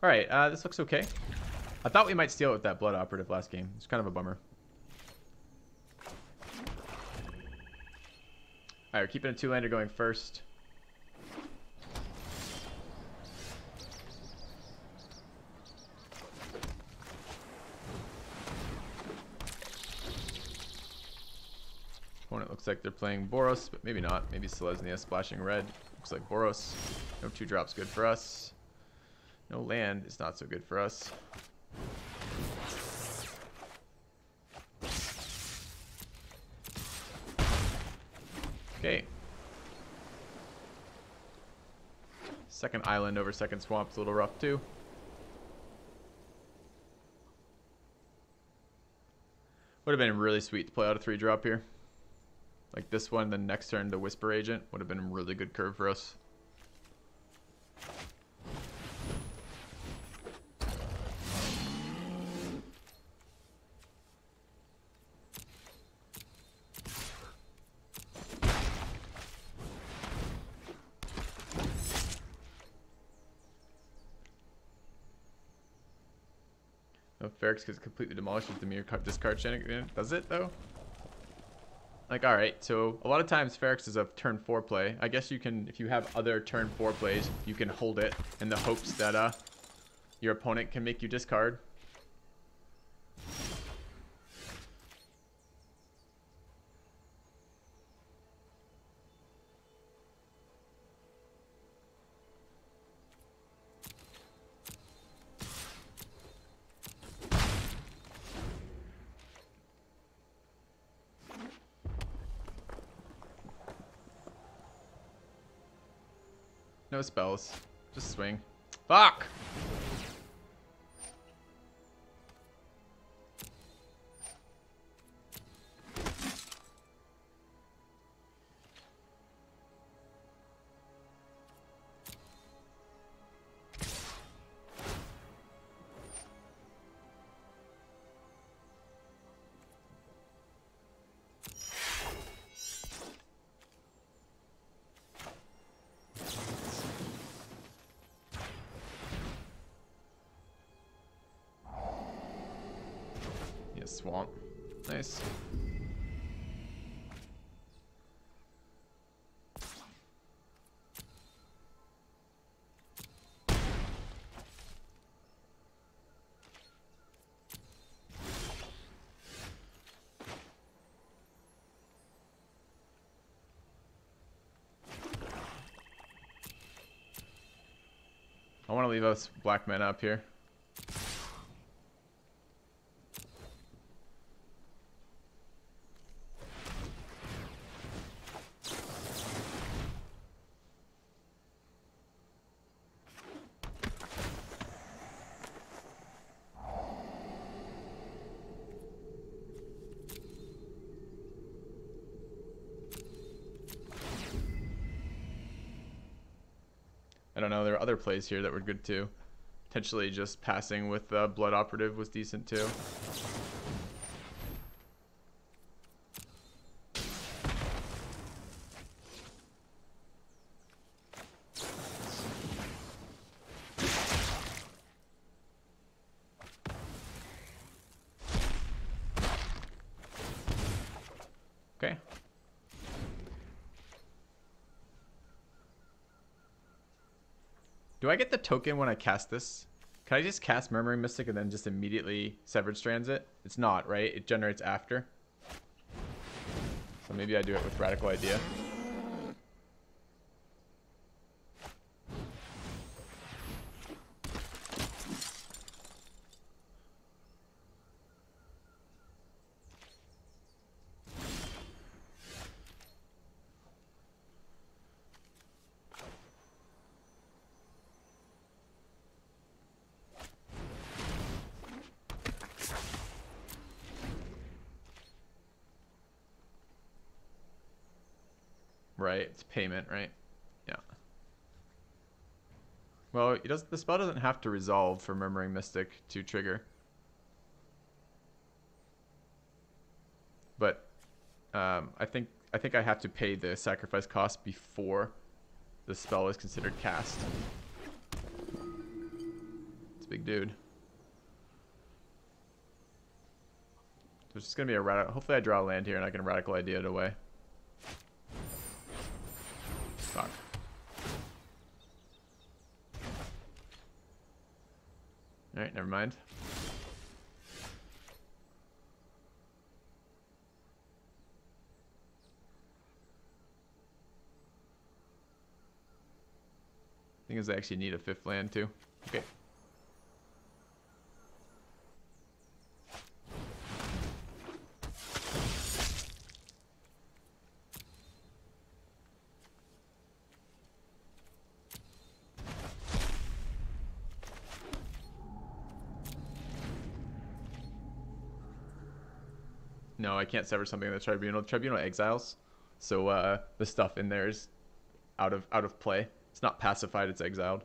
Alright, this looks okay. I thought we might steal it with that Blood Operative last game. It's kind of a bummer. Alright, we're keeping a two-lander going first. Opponent looks like they're playing Boros, but maybe not. Maybe Selesnya splashing red. Looks like Boros. No 2-drops good for us. No land is not so good for us. Okay. Second island over second swamp's a little rough too. Would have been really sweet to play out a 3-drop here. Like this one, then next turn the Whisper Agent would have been a really good curve for us. No, Ferrex because it completely demolishes the mere discard chain. Does it though? Like, alright, so a lot of times Ferrex is a turn 4 play. I guess you can, if you have other turn 4 plays, you can hold it in the hopes that your opponent can make you discard. No spells. Just swing. Fuck! Swamp. Nice. I want to leave us black men up here. I don't know, there are other plays here that were good too. Potentially just passing with Blood Operative was decent too. Okay. Do I get the token when I cast this? Can I just cast Murmuring Mystic and then just immediately Severed Strands it? It's not, right? It generates after. So maybe I do it with Radical Idea. Right, it's payment, right? Yeah. Well, it does, the spell doesn't have to resolve for Murmuring Mystic to trigger. But I think I have to pay the sacrifice cost before the spell is considered cast. big dude. There's just gonna be a radical. Hopefully I draw a land here and I can radical idea it away. Fuck. Alright, never mind. Thing is, I actually need a 5th land too. Okay. No, I can't sever something in the tribunal. Tribunal exiles, so the stuff in there is out of play. It's not pacified, it's exiled.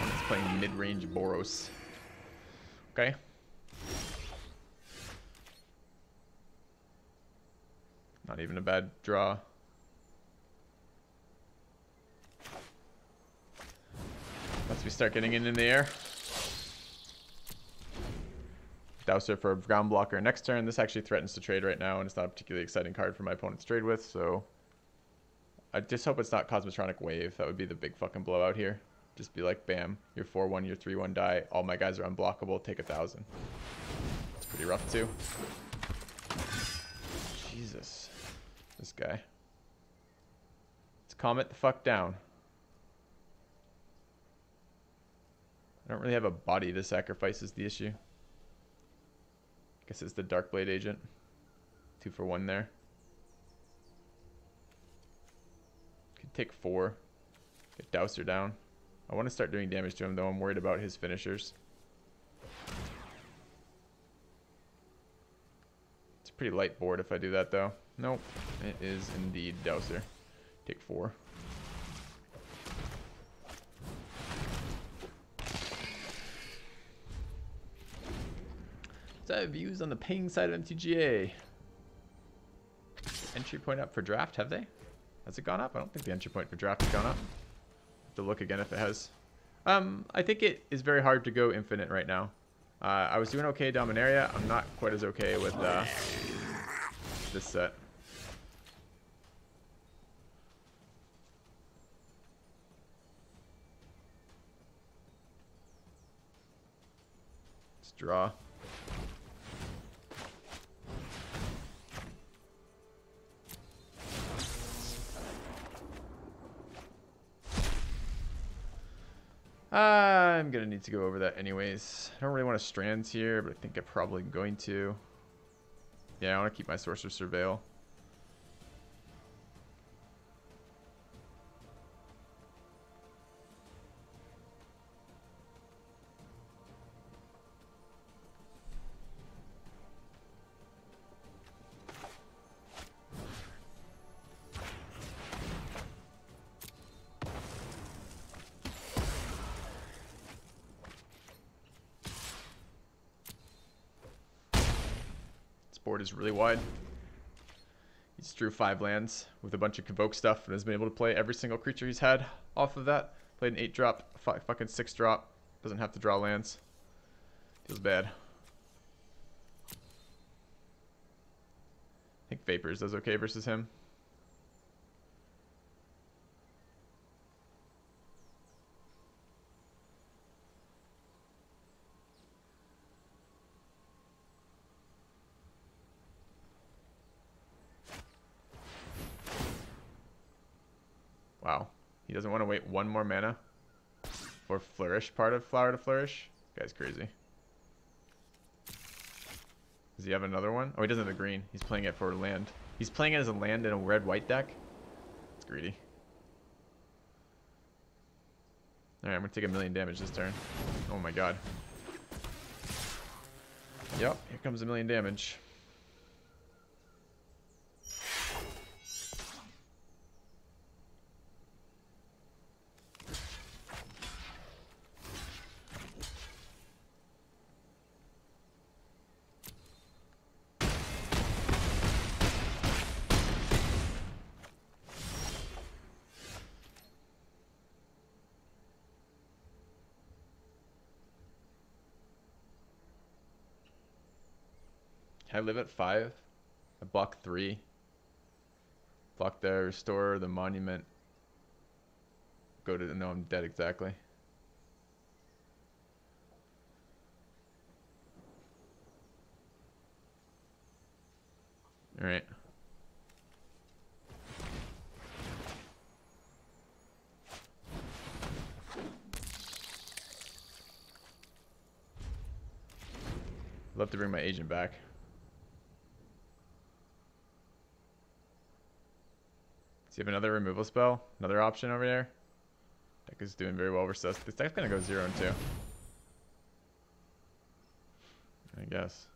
It's playing mid-range Boros. Okay. Not even a bad draw. Once we start getting in the air. Dowser for a ground blocker next turn. This actually threatens to trade right now, and it's not a particularly exciting card for my opponent to trade with, so I just hope it's not Cosmotronic Wave. That would be the big fucking blowout here. Just be like, bam, your 4/1, your 3/1 die. All my guys are unblockable. Take 1,000. It's pretty rough too. Jesus. This guy. Let's calm it the fuck down. I don't really have a body to sacrifice is the issue. Guess it's the Darkblade agent. 2 for 1 there. Could take 4. Get Dowser down. I want to start doing damage to him though. I'm worried about his finishers. It's a pretty light board if I do that though. Nope. It is indeed Dowser. Take 4. Views on the paying side of MTGA. Entry point up for draft, have they? Has it gone up? I don't think the entry point for draft has gone up. Have to look again if it has. I think it is very hard to go infinite right now. I was doing okay Dominaria. I'm not quite as okay with this set. Let's draw. I'm gonna need to go over that anyways. I don't really want to strands here, but I think I'm probably going to. Yeah, I want to keep my Sorcerer Surveil. Board is really wide. He just drew 5 lands with a bunch of Convoke stuff and has been able to play every single creature he's had off of that. Played an 8-drop, fucking 6-drop. Doesn't have to draw lands. Feels bad. I think Vapors does okay versus him. Wow. He doesn't want to wait 1 more mana for Flourish part of Flower to Flourish? This guy's crazy. Does he have another one? Oh, he doesn't have the green. He's playing it for land. He's playing it as a land in a red-white deck? It's greedy. Alright, I'm going to take 1,000,000 damage this turn. Oh my god. Yep, here comes 1,000,000 damage. I live at 5. I block 3. Block the restore, the monument. Go to, no, I'm dead exactly. Alright. Love to bring my agent back. Does he have another removal spell? Another option over there? Deck is doing very well versus us. This deck's gonna go 0 and 2. I guess.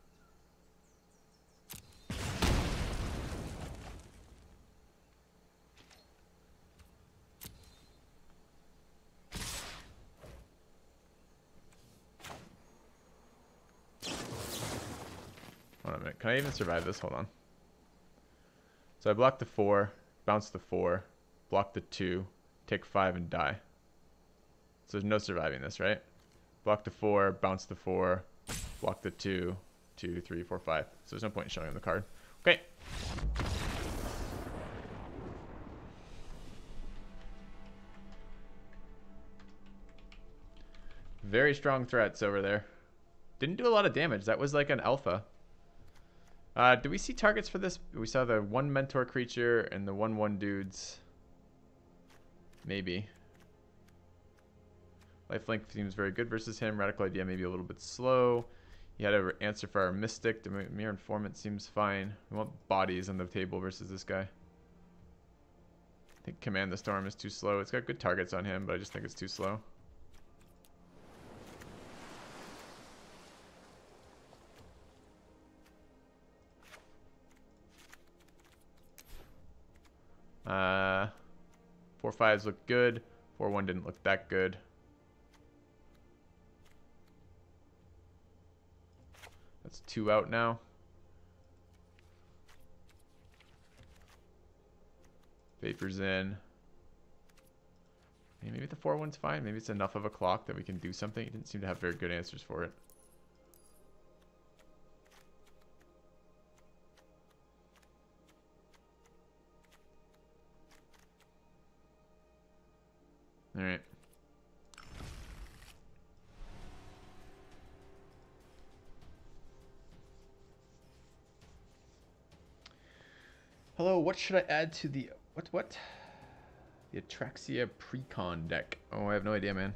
Hold on a minute. Can I even survive this? Hold on. So I block the 4, bounce the 4, block the 2, take 5 and die. So there's no surviving this, right? Block the 4, bounce the 4, block the 2, 2, 3, 4, 5. So there's no point in showing him the card. Okay. Very strong threats over there. Didn't do a lot of damage. That was like an alpha. Do we see targets for this? We saw the 1 mentor creature and the 1/1 dudes. Maybe. Lifelink seems very good versus him. Radical Idea maybe a little bit slow. He had an answer for our Mystic. The Mere Informant seems fine. We want bodies on the table versus this guy. I think Command the Storm is too slow. It's got good targets on him, but I just think it's too slow. Uh, 4/5s look good. 4/1 didn't look that good. That's 2 out now. Vapor's in. Hey, maybe the 4/1's fine. Maybe it's enough of a clock that we can do something. He didn't seem to have very good answers for it. All right. Hello, what should I add to the what? The Atraxia Precon deck. Oh, I have no idea, man.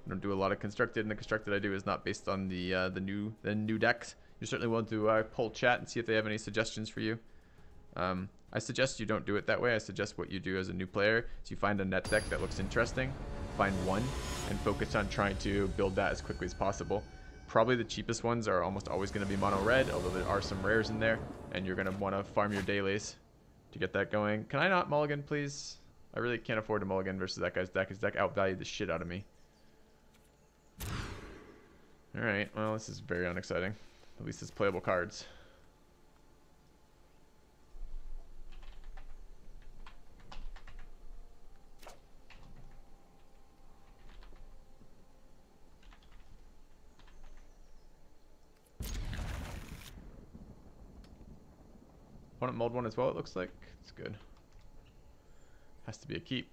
I don't do a lot of constructed, and the constructed I do is not based on the new decks. You're certainly willing to poll chat and see if they have any suggestions for you. I suggest you don't do it that way. I suggest what you do as a new player is you find a net deck that looks interesting, find one, and focus on trying to build that as quickly as possible. Probably the cheapest ones are almost always going to be mono red, although there are some rares in there, and you're going to want to farm your dailies to get that going. Can I not mulligan, please? I really can't afford to mulligan versus that guy's deck. His deck outvalued the shit out of me. Alright, well, this is very unexciting. At least it's playable cards. Opponent mulled one as well, it looks like. It's good. Has to be a keep.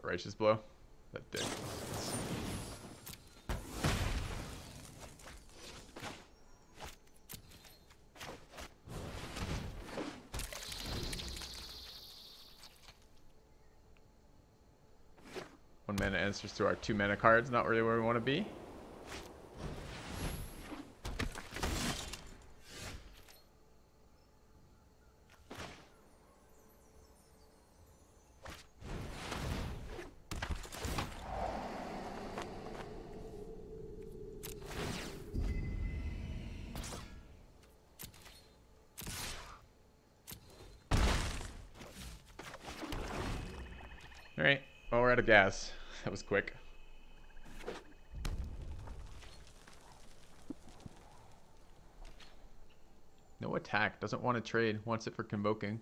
Righteous blow. That dick. One mana answers to our 2 mana cards. Not really where we want to be. Alright, well, we're out of gas. That was quick. No attack. Doesn't want to trade. Wants it for convoking.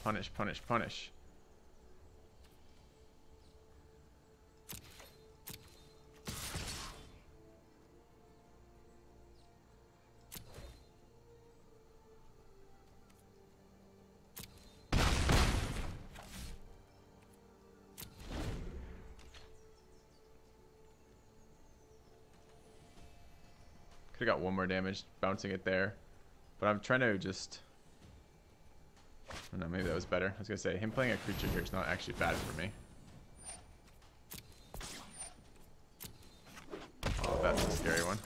Punish, punish, punish. Could have got one more damage bouncing it there. But I'm trying to just... Oh no, maybe that was better. I was going to say, him playing a creature here is not actually bad for me. Oh, that's a scary one.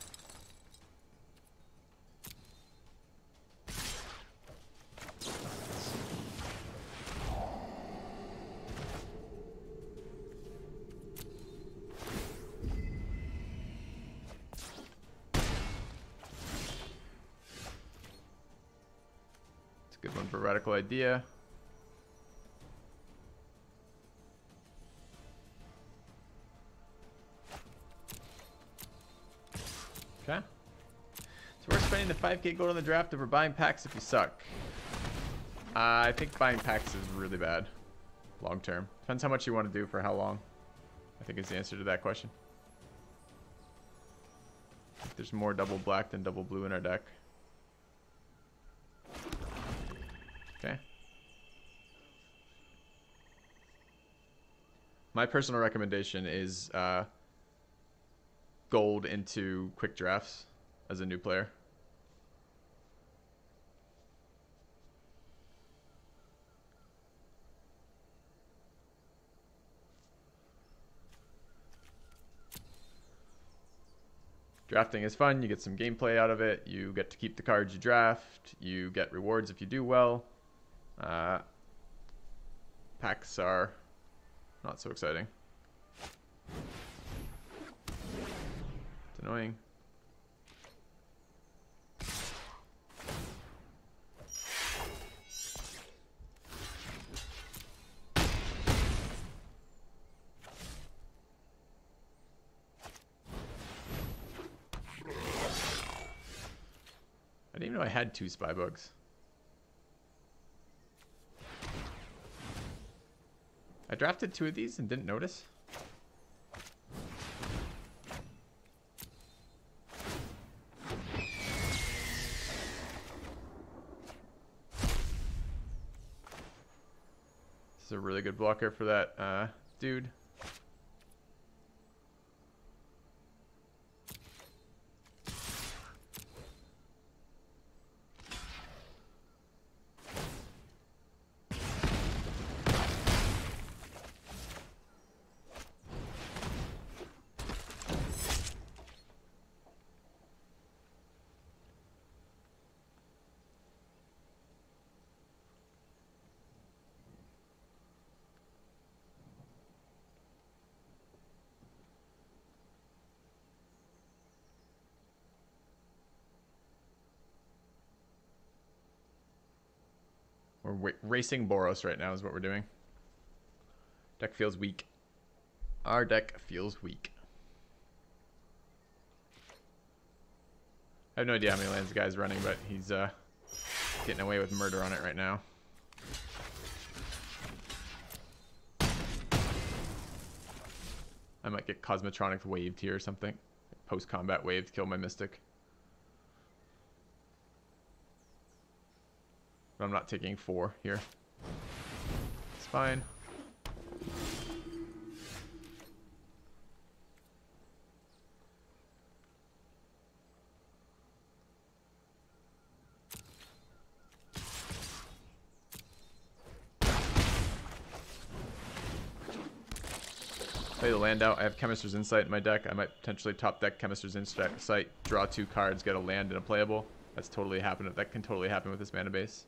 Good one for Radical Idea. Okay. So we're spending the 5k gold on the draft over buying packs if you suck. I think buying packs is really bad. Long term. Depends how much you want to do for how long. I think is the answer to that question. I think there's more double black than double blue in our deck. Okay. My personal recommendation is gold into quick drafts as a new player. Drafting is fun. You get some gameplay out of it. You get to keep the cards you draft. You get rewards if you do well. Packs are not so exciting. It's annoying. I didn't even know I had 2 spy bugs. I drafted 2 of these and didn't notice. This is a really good blocker for that dude. We're racing Boros right now is what we're doing. Deck feels weak. Our deck feels weak. I have no idea how many lands the guy's running, but he's getting away with murder on it right now. I might get Cosmotronic waved here or something. Post-combat wave to kill my Mystic. But I'm not taking 4 here. It's fine. play the land out. I have Chemist's Insight in my deck. I might potentially top deck Chemist's Insight, draw 2 cards, get a land and a playable. That's totally happened. That can totally happen with this mana base.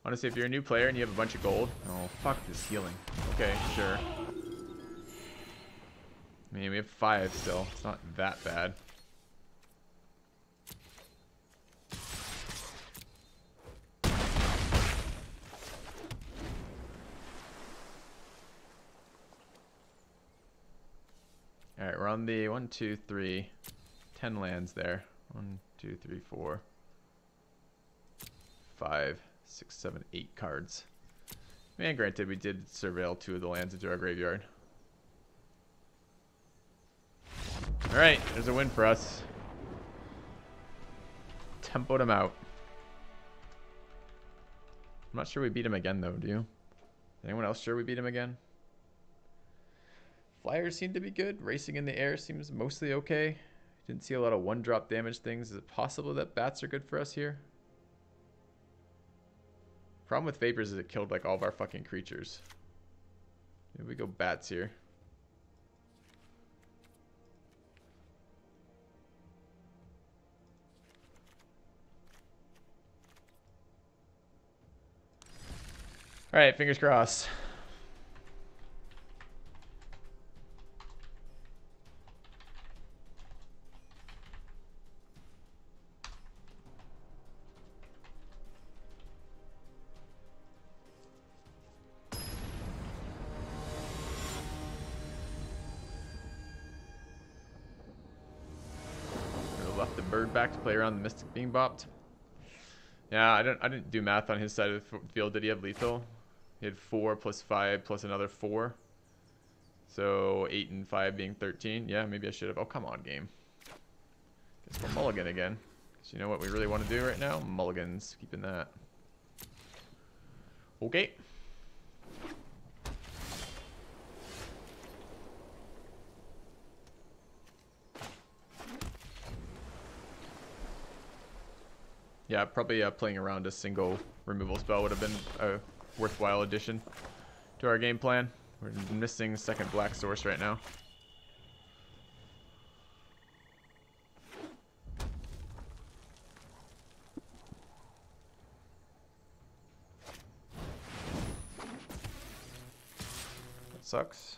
Honestly, if you're a new player and you have a bunch of gold... Oh, fuck this healing. Okay, sure. I mean, we have 5 still. It's not that bad. Alright, we're on the 1, 2, 3, 10 lands there. 1, 2, 3, 4, 5, 6, 7, 8 cards. And granted, we did surveil 2 of the lands into our graveyard. Alright, there's a win for us. Tempoed him out. I'm not sure we beat him again, though, do you? Anyone else sure we beat him again? Flyers seem to be good. Racing in the air seems mostly okay. Didn't see a lot of 1-drop damage things. Is it possible that bats are good for us here? Problem with Vapors is it killed like all of our fucking creatures. Maybe we go bats here. Alright, fingers crossed. Left the bird back to play around the Mystic being bopped. Yeah, I didn't do math on his side of the field. Did he have lethal? He had 4 plus 5 plus another 4. So 8 and 5 being 13. Yeah, maybe I should have. Oh, come on, game. Guess we'll mulligan again. Because you know what we really want to do right now? Mulligans. Keeping that. Okay. Yeah, probably playing around a single removal spell would have been a worthwhile addition to our game plan. We're missing second black source right now. That sucks.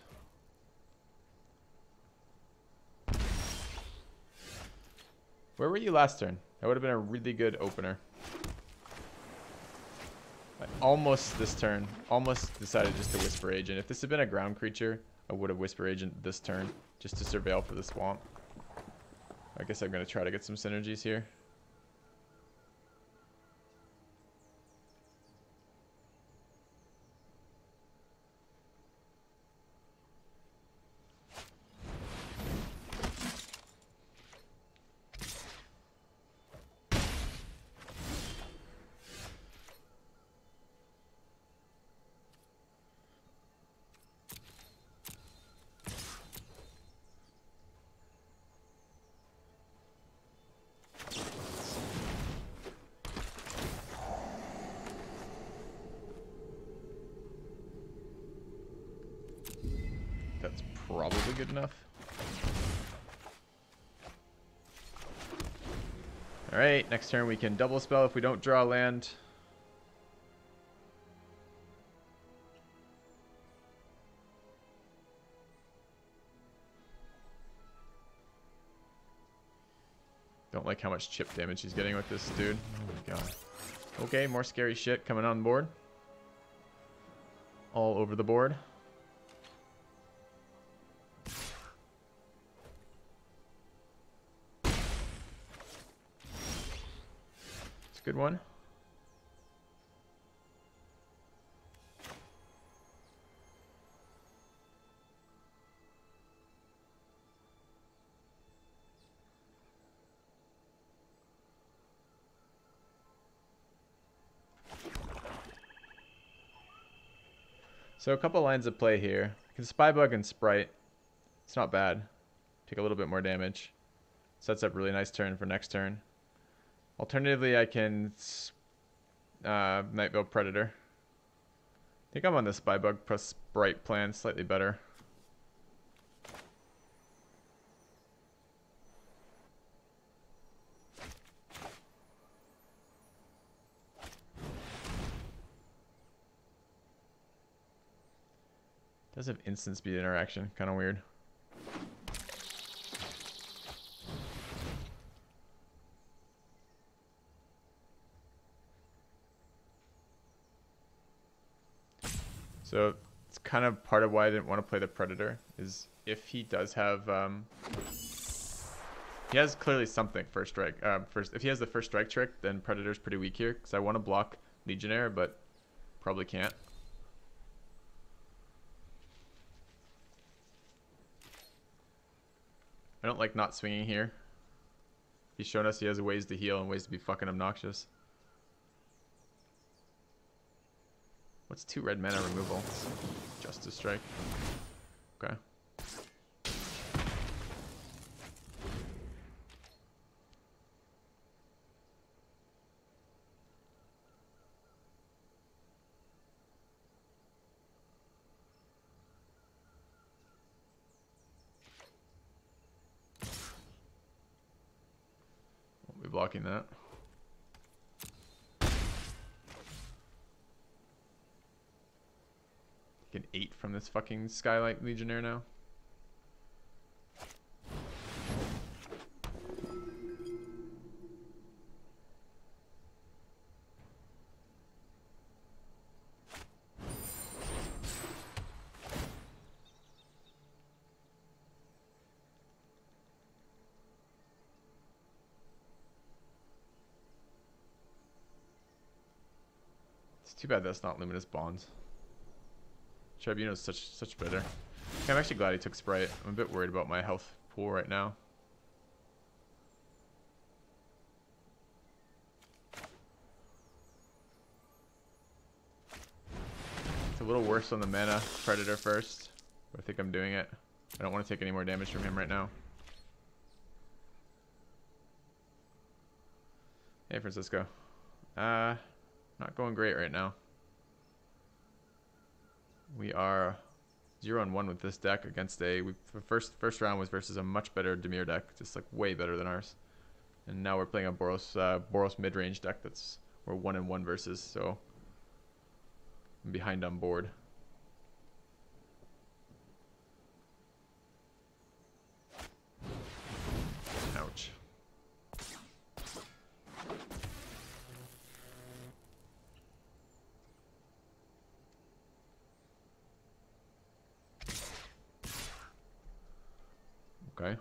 Where were you last turn? That would have been a really good opener. I almost this turn, almost decided just to Whisper Agent. If this had been a ground creature, I would have Whisper Agent this turn just to surveil for the swamp. I guess I'm going to try to get some synergies here. That's probably good enough. Alright, next turn we can double spell if we don't draw land. Don't like how much chip damage he's getting with this dude. Oh my god. Okay, more scary shit coming on board. All over the board. Good one. So a couple lines of play here. We can Spybug and Sprite. It's not bad. Take a little bit more damage. Sets up really nice turn for next turn. Alternatively, I can Nightveil Predator. I think I'm on the Spybug plus Sprite plan, slightly better. Does have instant speed interaction, kind of weird. So it's kind of part of why I didn't want to play the Predator, is if he does have he has clearly something first strike. If he has the first strike trick, then Predator's pretty weak here, because I want to block Legionnaire, but probably can't. I don't like not swinging here. He's shown us he has ways to heal and ways to be fucking obnoxious. What's 2 red mana removal? Justice Strike. Okay. Won't be blocking that. An 8 from this fucking Skylight Legionnaire now. It's too bad that's not Luminous Bonds. Tribunal's such better. Okay, I'm actually glad he took Sprite. I'm a bit worried about my health pool right now. It's a little worse on the mana Predator first, but I think I'm doing it. I don't want to take any more damage from him right now. Hey, Francisco. Not going great right now. We are 0-1 with this deck against the first round was versus a much better Dimir deck, just like way better than ours. And now we're playing a Boros mid-range deck that's we're 1-1 versus, so I'm behind on board. Ouch. Okay.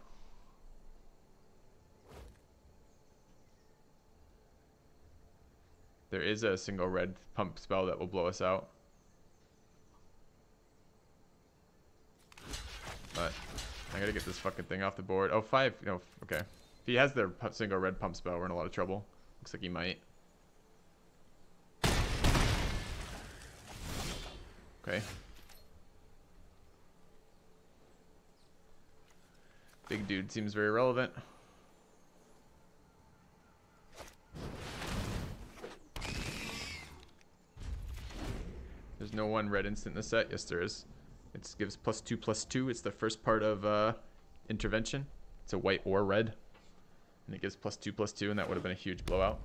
There is a single red pump spell that will blow us out. But I gotta get this fucking thing off the board. Oh, 5. No, okay. If he has the single red pump spell, we're in a lot of trouble. Looks like he might. Okay. Big dude seems very relevant. There's no one red instant in the set. Yes, there is. It gives +2/+2. It's the first part of intervention. It's a white or red. And it gives +2/+2, and that would have been a huge blowout.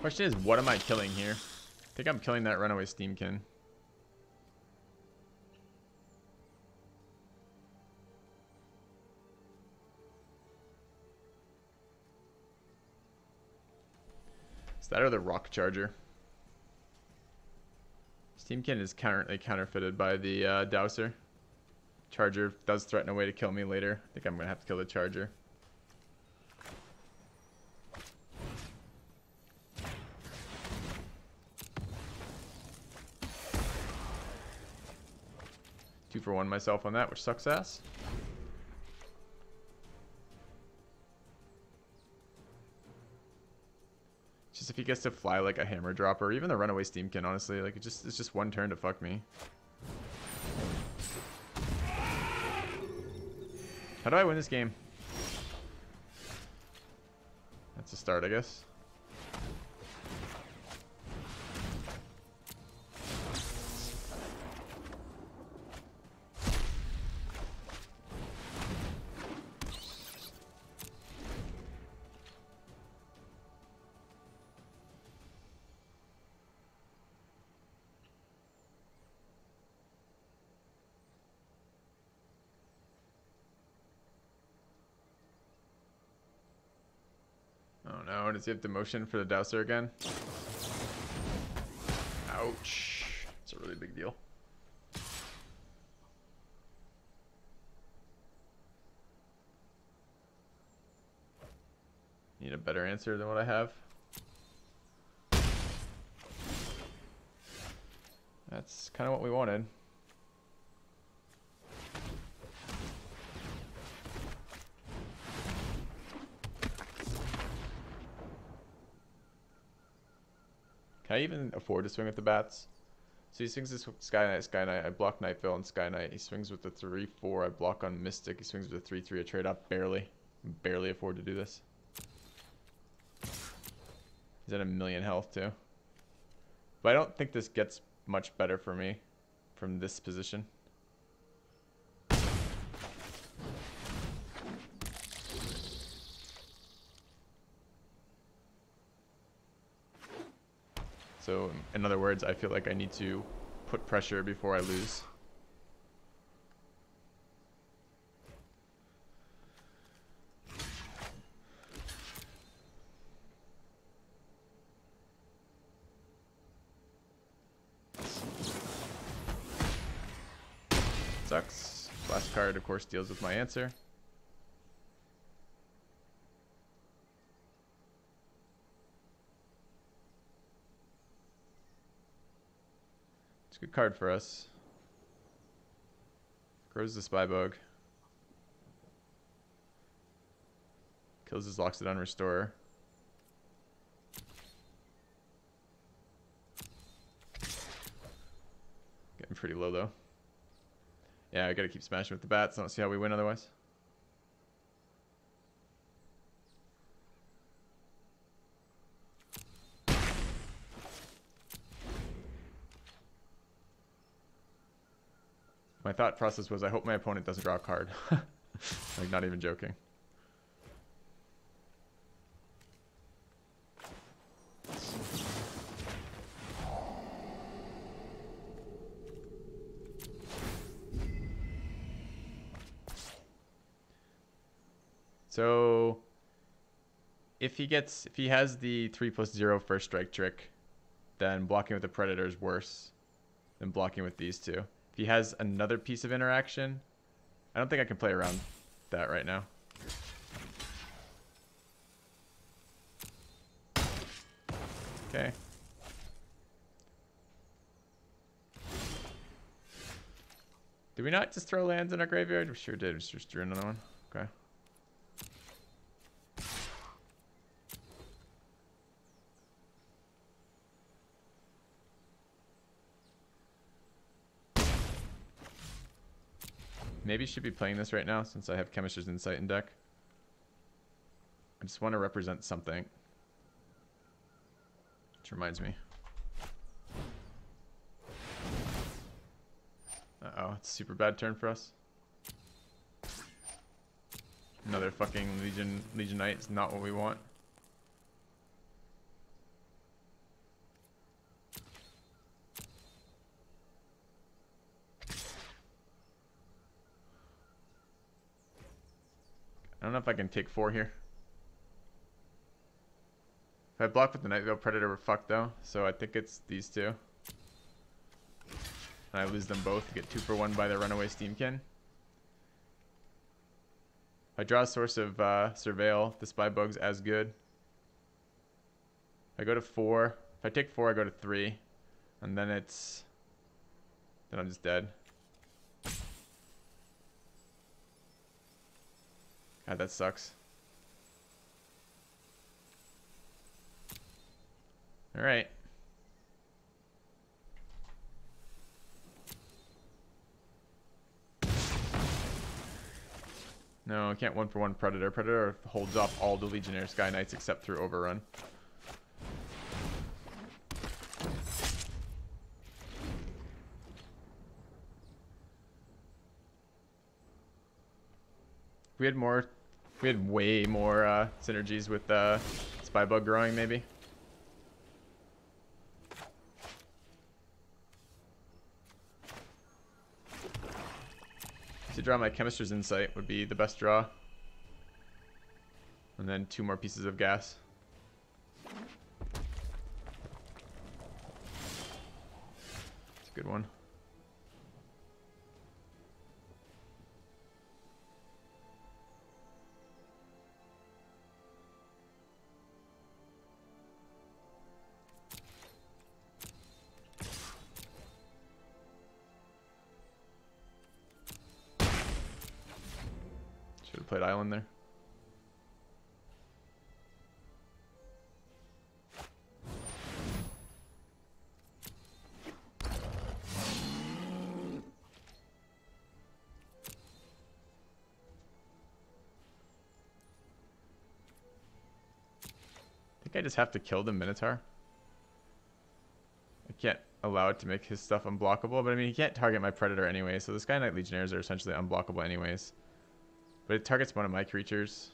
Question is, what am I killing here? I think I'm killing that runaway Steamkin. Is that or the Rock Charger? Steamkin is currently counterfeited by the Dowser. Charger does threaten a way to kill me later. I think I'm going to have to kill the Charger. 2-for-1 myself on that, which sucks ass. Just if he gets to fly like a hammer dropper, or even the runaway steamkin, honestly, like it's just one turn to fuck me. How do I win this game? That's a start, I guess. Oh no, does he have demotion for the Dowser again? Ouch. It's a really big deal. Need a better answer than what I have. That's kind of what we wanted. Can I even afford to swing with the bats? So he swings this Sky Knight, Sky Knight. I block Nightveil and Sky Knight. He swings with the 3-4. I block on Mystic. He swings with the 3-3. A trade off. Barely afford to do this. He's at 1,000,000 health too. But I don't think this gets much better for me from this position. So, in other words, I feel like I need to put pressure before I lose. Sucks. Last card, of course, deals with my answer. It's a good card for us. Grows the Spybug. Kills his Loxodon Restorer. Getting pretty low though. Yeah, I gotta keep smashing with the bats. I don't see how we win otherwise. My thought process was, I hope my opponent doesn't draw a card. Like, not even joking. So if he has the 3+0 first strike trick, then blocking with the Predator is worse than blocking with these two. If he has another piece of interaction, I don't think I can play around that right now. Okay. Did we not just throw lands in our graveyard? We sure did. We just drew another one. Okay. Maybe should be playing this right now since I have Chemist's Insight in deck. I just want to represent something. Which reminds me. Uh-oh, it's a super bad turn for us. Another fucking Legion Knight is not what we want. I don't know if I can take 4 here. If I block with the Nightveil Predator, we're fucked though. So I think it's these two. And I lose them both. Get 2-for-1 by the Runaway Steamkin. If I draw a source of Surveil, the Spybug's as good. I go to 4. If I take 4, I go to 3. And then I'm just dead. God, that sucks. All right. No, I can't 1-for-1 Predator. Predator holds off all the Legionnaire Sky Knights except through Overrun. We had way more synergies with Spybug growing, maybe. To draw my Chemist's Insight would be the best draw. And then 2 more pieces of gas. It's a good one. Should have played Island there. I think I just have to kill the Minotaur. I can't allow it to make his stuff unblockable, but I mean, he can't target my Predator anyway, so the Sky Knight Legionnaires are essentially unblockable anyways. But it targets one of my creatures.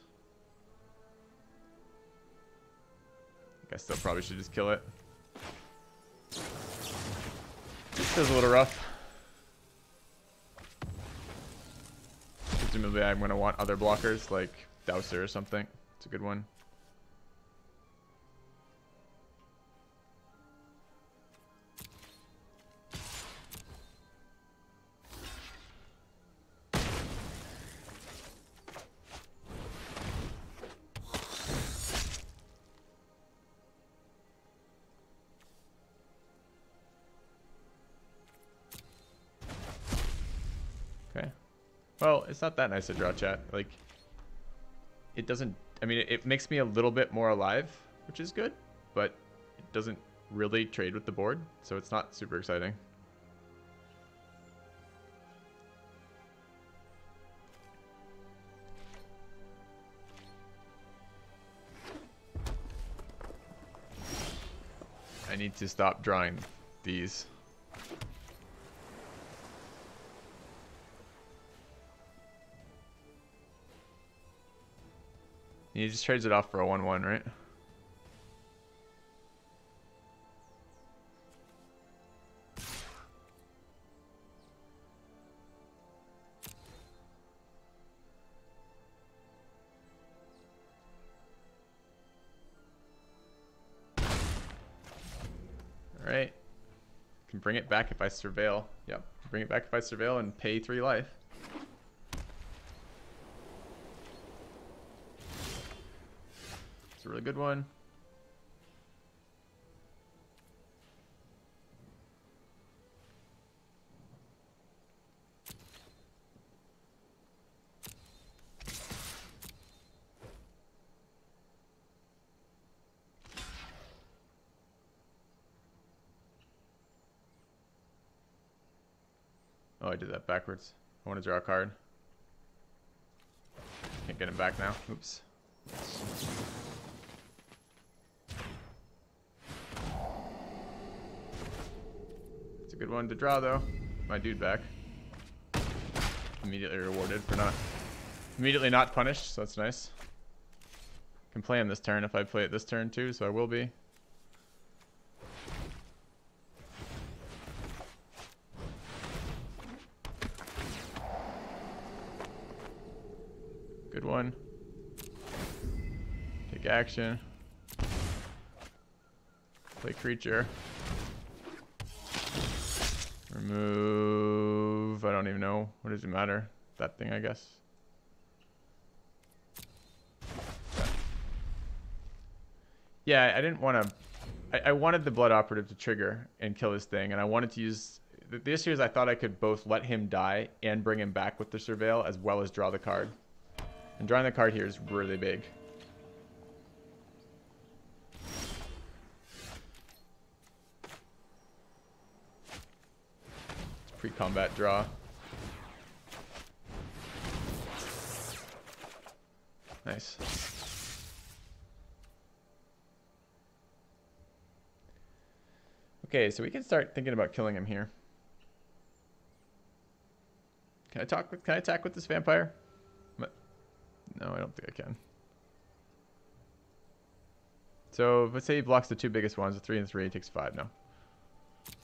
I still probably should just kill it. This feels a little rough. Presumably I'm going to want other blockers, like Dowser or something. It's a good one. Well, it's not that nice to draw, chat. Like, it doesn't... I mean, it makes me a little bit more alive, which is good, but it doesn't really trade with the board, so it's not super exciting. I need to stop drawing these. He just trades it off for a 1-1, right? Alright. Can bring it back if I surveil. Yep. Bring it back if I surveil and pay 3 life. It's a really good one. Oh, I did that backwards. I want to draw a card. Can't get him back now. Oops. It's a good one to draw, though. My dude back. Immediately rewarded for not... Immediately not punished, so that's nice. Can play him this turn if I play it this turn, too, so I will be. Good one. Take action. Play creature. Remove... I don't even know. What does it matter? That thing, I guess. Yeah, I didn't want to... I wanted the Blood Operative to trigger and kill this thing, and I wanted to use... The issue is I thought I could both let him die and bring him back with the Surveil, as well as draw the card. And drawing the card here is really big. It's pre-combat draw. Nice. Okay, so we can start thinking about killing him here. Can I attack with this vampire? No, I don't think I can. So let's say he blocks the two biggest ones, the 3 and 3, he takes 5 now.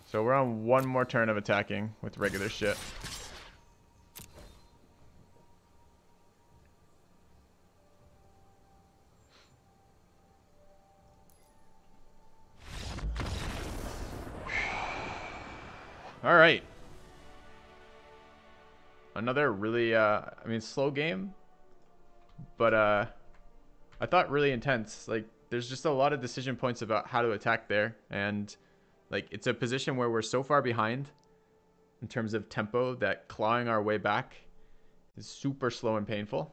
So we're on one more turn of attacking with regular shit. All right. Another really, I mean, slow game, but I thought really intense. Like, there's just a lot of decision points about how to attack there, and like it's a position where we're so far behind in terms of tempo that clawing our way back is super slow and painful.